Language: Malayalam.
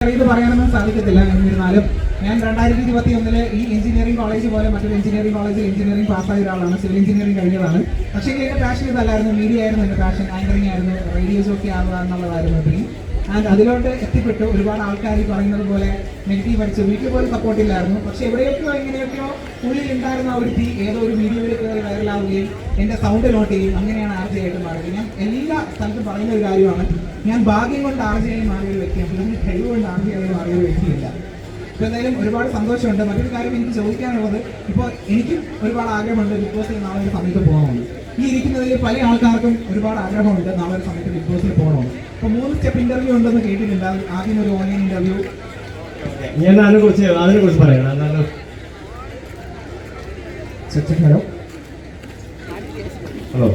ഇത് പറയാനൊന്നും സാധിക്കത്തില്ല. എന്നിരുന്നാലും ഞാൻ 2021 ഈ എഞ്ചിനീയറിംഗ് കോളേജ് പോലെ മറ്റൊരു എഞ്ചിനീയറിംഗ് കോളേജിൽ എഞ്ചിനീയറിംഗ് പാസ്സായ ഒരാളാണ്. സിവിൽ എഞ്ചിനീയറിംഗ് കഴിഞ്ഞതാണ്. പക്ഷേ എൻ്റെ പാഷൻ ഇതല്ലായിരുന്നു. മീഡിയ ആയിരുന്നു എൻ്റെ പാഷൻ. ആങ്കറിംഗ് ആയിരുന്നു, റേഡിയോ ജോക്കി ആവുക എന്നുള്ളതായിരുന്നു ഡ്രീം. ആൻഡ് അതിലോട്ട് എത്തിപ്പെട്ടു. ഒരുപാട് ആൾക്കാർ പറയുന്നത് പോലെ നെഗറ്റീവ് അടിച്ചു. വീട്ടിൽ പോലും സപ്പോർട്ടില്ലായിരുന്നു. പക്ഷെ എവിടെയൊക്കെയോ എങ്ങനെയൊക്കെയോ ഉള്ളിൽ ഉണ്ടായിരുന്ന ഒരു തീ ഏതോ ഒരു വീഡിയോയിൽ കയറി വൈറലാവുകയും എൻ്റെ സൗണ്ട് നോട്ട് ചെയ്യും. അങ്ങനെയാണ് RJ ആയിട്ട് മാറിയത്. ഞാൻ എല്ലാ സ്ഥലത്തും പറയുന്ന ഒരു കാര്യമാണ്, ഞാൻ ഭാഗ്യം കൊണ്ട് RJ ആയി മാറിയ ഒരു വ്യക്തിയാണ്. ഇതിന് കഴിവ് കൊണ്ട് RJ ആയി മാറിയ ഒരു വ്യക്തിയില്ല. ഇപ്പോൾ എന്തായാലും ഒരുപാട് സന്തോഷമുണ്ട്. മറ്റൊരു കാര്യം എനിക്ക് ചോദിക്കാനുള്ളത്, ഇപ്പോൾ എനിക്കും ഒരുപാട് ആഗ്രഹമുണ്ട് ബിഗ് ബോസിൽ നാളെ ഒരു സമയത്ത് പോകണമെന്ന്. ഈ ഇരിക്കുന്നതിൽ പല ആൾക്കാർക്കും ഒരുപാട് ആഗ്രഹമുണ്ട് നാളെ ഒരു സമയത്ത് ബിഗ് ബോസിൽ പോകണമെന്ന്. അപ്പോൾ 3 സ്റ്റെപ്പ് ഇന്റർവ്യൂ ഉണ്ടെന്ന് കേട്ടിട്ടുണ്ട്. ആദ്യം ഒരു ഓൺലൈൻ ഇന്റർവ്യൂ. ഞാൻ അതിനെക്കുറിച്ച് പറയണം. Hello hello